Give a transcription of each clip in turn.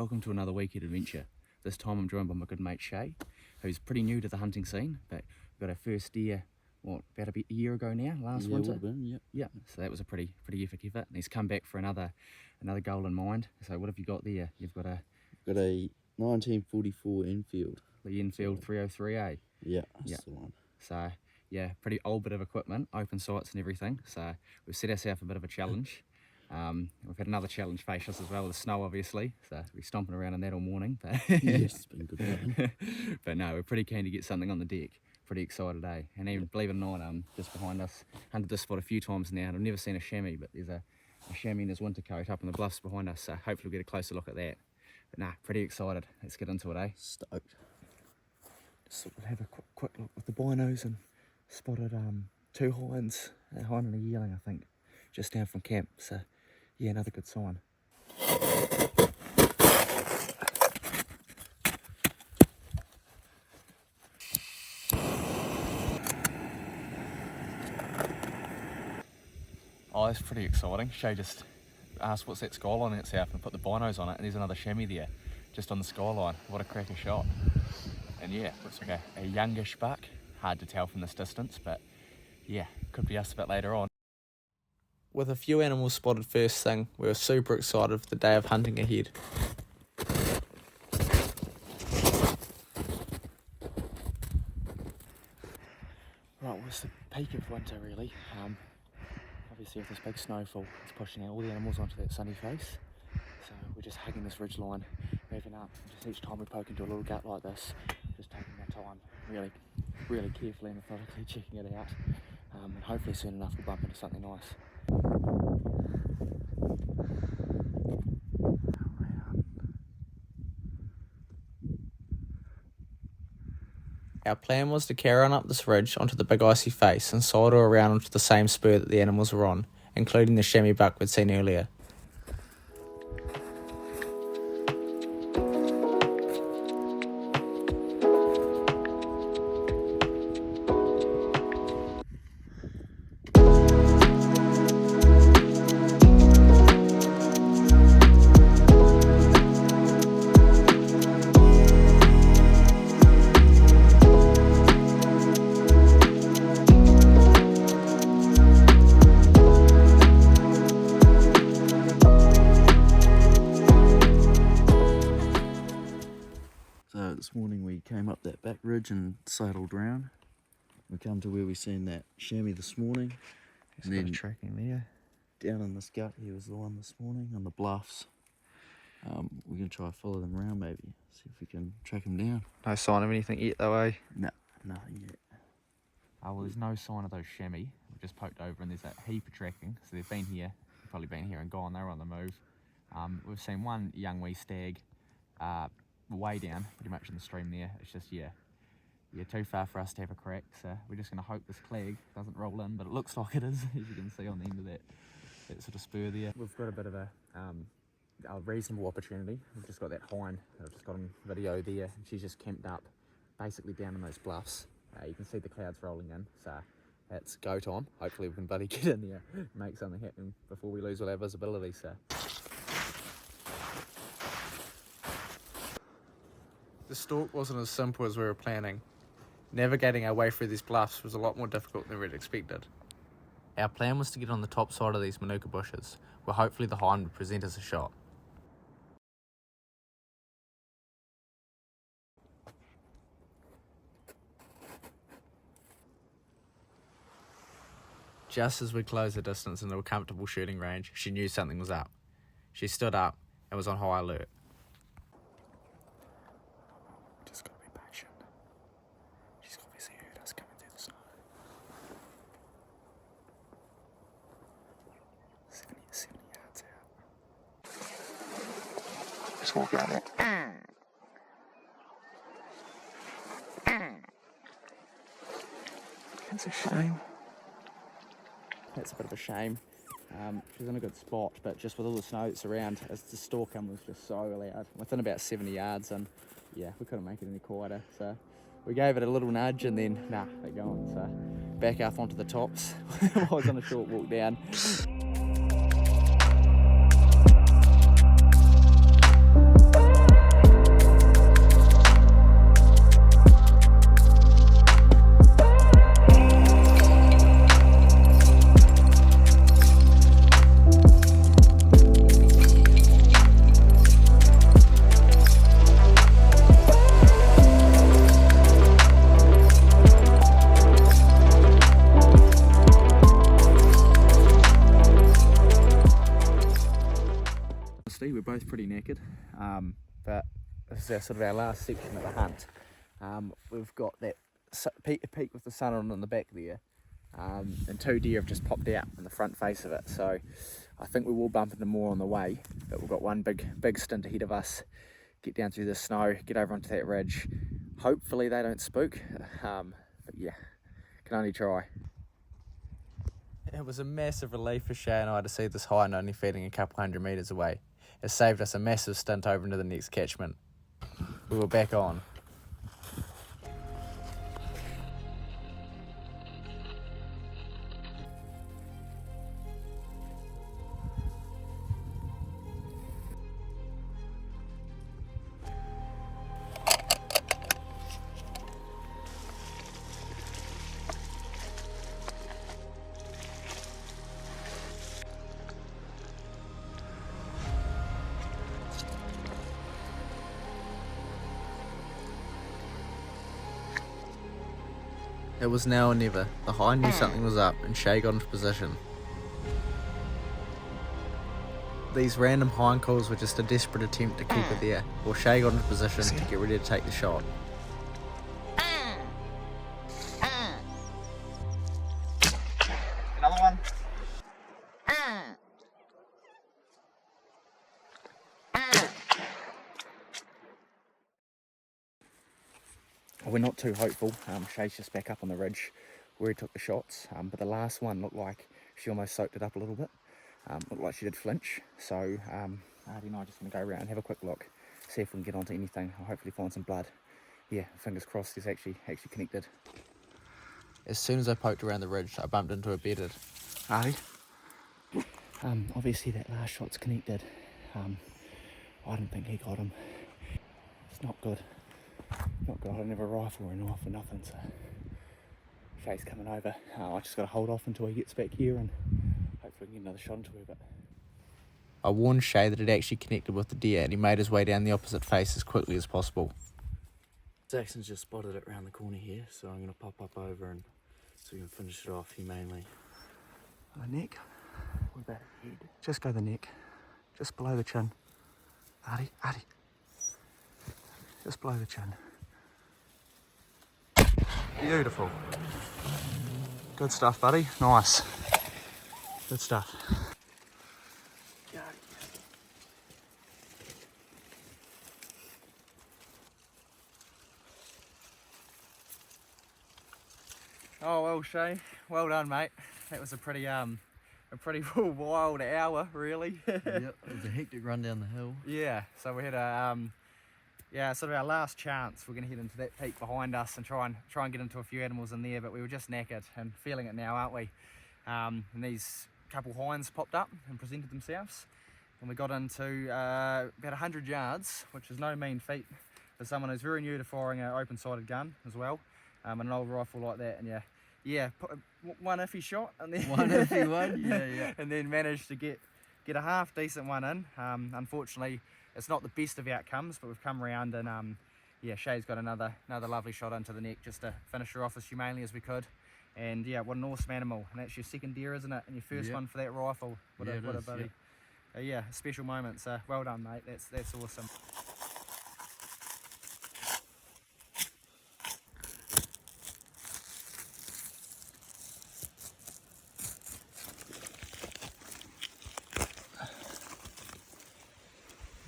welcome to another weekend adventure. This time I'm joined by my good mate Shay, who's pretty new to the hunting scene, but we got our first deer, about a year ago now, last winter? Would have been, yeah. So that was a pretty epic effort, and he's come back for another goal in mind. So what have you got there? You've got a 1944 Enfield. The Enfield 303A. Yeah, that's the one. So yeah, pretty old bit of equipment, open sights and everything. So we've set ourselves a bit of a challenge. We've had another challenge face us as well, the snow obviously, so we're stomping around in that all morning. But Yes, it's been good fun. But no, we're pretty keen to get something on the deck. Pretty excited, eh? And even, believe it or not, just behind us, hunted this spot a few times now, and I've never seen a chamois, but there's a chamois in his winter coat up in the bluffs behind us, so hopefully we'll get a closer look at that. But nah, pretty excited. Let's get into it, eh? Stoked. Just thought we'd have a quick look with the binos and spotted two hinds, a hind and a yearling, I think, just down from camp. So yeah, another good sign. Oh, that's pretty exciting. Shay just asked what's that skyline in itself and put the binos on it, and there's another chamois there, just on the skyline. What a cracker shot. And yeah, looks like a youngish buck. Hard to tell from this distance, but yeah, could be us a bit later on. With a few animals spotted first thing, we were super excited for the day of hunting ahead. Right, well, it's the peak of winter really. Obviously with this big snowfall, it's pushing out all the animals onto that sunny face. So we're just hugging this ridge line, moving up. Just each time we poke into a little gut like this, just taking our time, really carefully and methodically checking it out. And hopefully soon enough we'll bump into something nice. Our plan was to carry on up this ridge onto the big icy face and sidle around onto the same spur that the animals were on, including the chamois buck we'd seen earlier. This morning we came up that back ridge and saddled round. We come to where we seen that chamois this morning. There's a bit of tracking there. Down in this gut here was the one this morning on the bluffs. We're going to try to follow them around maybe, see if we can track them down. No sign of anything yet though, eh? No, nothing yet. Well, there's no sign of those chamois. We've just poked over and there's a heap of tracking. So they've been here, probably been here and gone. They were on the move. We've seen one young wee stag way down, pretty much in the stream there. It's just, yeah, too far for us to have a crack. So we're just going to hope this clag doesn't roll in, but it looks like it is, as you can see on the end of that sort of spur there. We've got a bit of a reasonable opportunity. We've just got that hind that I've just got on video there, and she's just camped up basically down in those bluffs. You can see the clouds rolling in, so it's go time. Hopefully we can bloody get in there and make something happen before we lose all our visibility. So The stalk wasn't as simple as we were planning. Navigating our way through these bluffs was a lot more difficult than we'd expected. Our plan was to get on the top side of these manuka bushes, where hopefully the hind would present us a shot. Just as we closed the distance into a comfortable shooting range, she knew something was up. She stood up and was on high alert. just gotta be patient. She's obviously heard us coming through the snow. 70 yards out. Just walk around it. That's a shame. That's a bit of a shame. She's in a good spot, but just with all the snow that's around, the stalking was just so loud. Within about 70 yards, and yeah, we couldn't make it any quieter. So we gave it a little nudge, and then nah, they're gone. So back up onto the tops. I was on a short walk down. but this is sort of our last section of the hunt. We've got that peak with the sun on the back there, and 2 deer have just popped out in the front face of it, so I think we will bump into more on the way, but we've got one big stint ahead of us. Get down through the snow, get over onto that ridge. Hopefully they don't spook, but yeah, can only try. It was a massive relief for Shay and I to see this hind only feeding a couple hundred metres away. It saved us a massive stint over into the next catchment. We were back on. It was now or never. The hind knew something was up and Shay got into position. These random hind calls were just a desperate attempt to keep it there, while Shay got into position to get ready to take the shot. Another one. We're not too hopeful. Shay's just back up on the ridge where he took the shots, but the last one looked like she almost soaked it up a little bit. Looked like she did flinch, so Artie and I just want to go around and have a quick look, see if we can get onto anything, or hopefully find some blood. Yeah, fingers crossed it's actually connected. As soon as I poked around the ridge, I bumped into a bedded. Artie? Obviously that last shot's connected. I don't think he got him. It's not good. Not good. I don't have a rifle or a knife or nothing, so Shay's coming over. I just got to hold off until he gets back here and hopefully we can get another shot into her. But I warned Shay that it actually connected with the deer and he made his way down the opposite face as quickly as possible. Jackson's just spotted it round the corner here, so I'm going to pop up over and so we can finish it off humanely. the neck. What about the head? Just go the neck. Just below the chin. Artie. Just below the chin. Beautiful. Good stuff, buddy. Nice. Good stuff. Oh well, Shay. Well done, mate. That was a pretty wild hour, really. Yep, it was a hectic run down the hill. Yeah. So we had a sort of our last chance. We're going to head into that peak behind us and try and get into a few animals in there, but we were just knackered and feeling it now, aren't we? And these couple hinds popped up and presented themselves, and we got into about 100 yards, which is no mean feat for someone who's very new to firing an open-sighted gun as well, and an old rifle like that. And yeah, one iffy shot, and then One iffy one, yeah. and then managed to get a half decent one in. Unfortunately, it's not the best of outcomes, but we've come around and yeah, Shay's got another lovely shot into the neck just to finish her off as humanely as we could. And yeah, what an awesome animal. And that's your second deer, isn't it? And your first one for that rifle. What a buddy. Yeah, a special moment. So well done, mate. That's awesome.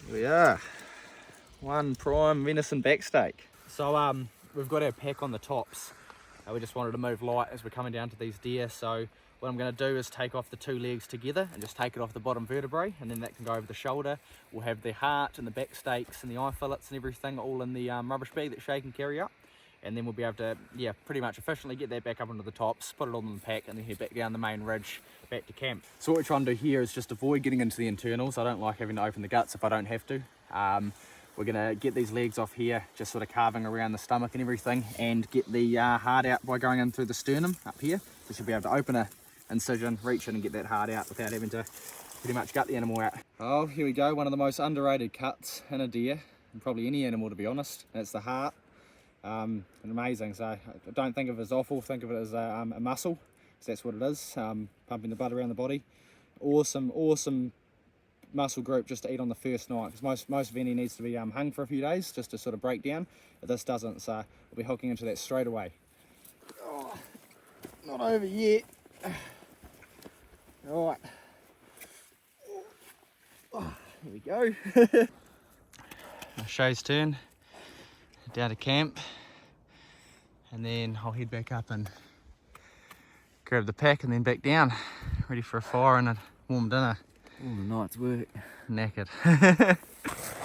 Here we are. One prime venison backstake. So we've got our pack on the tops. We just wanted to move light as we're coming down to these deer. So what I'm going to do is take off the two legs together and just take it off the bottom vertebrae, and then that can go over the shoulder. We'll have the heart and the back stakes and the eye fillets and everything all in the rubbish bag that Shay can carry up. And then we'll be able to, yeah, pretty much efficiently get that back up onto the tops, put it all in the pack, and then head back down the main ridge, back to camp. So what we're trying to do here is just avoid getting into the internals. I don't like having to open the guts if I don't have to. We're gonna get these legs off here, just sort of carving around the stomach and everything, and get the heart out by going in through the sternum up here. So she'll be able to open a incision, reach in and get that heart out without having to pretty much gut the animal out. Oh, here we go, one of the most underrated cuts in a deer, and probably any animal to be honest. It's the heart. And amazing. So I don't think of it as offal, think of it as a muscle, because that's what it is, pumping the blood around the body. Awesome muscle group just to eat on the first night, because most venny needs to be hung for a few days just to sort of break down, but this doesn't, so we'll be hooking into that straight away. Oh, not over yet. All right. Oh, here we go. Shay's turn, down to camp, and then I'll head back up and grab the pack and then back down, ready for a fire and a warm dinner. All the night's work. Knackered.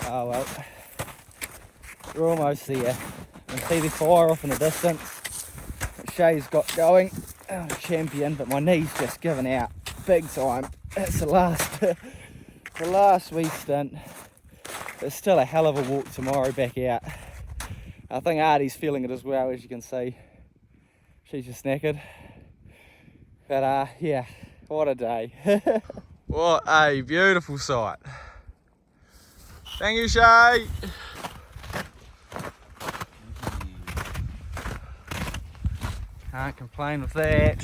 Oh well, we're almost there. You can see the fire off in the distance that Shay's got going. Oh, champion, but my knee's just given out big time. It's the last wee stint. It's still a hell of a walk tomorrow back out. I think Artie's feeling it as well, as you can see. She's just knackered. But yeah, what a day. What a beautiful sight. Thank you, Shay. Can't complain with that.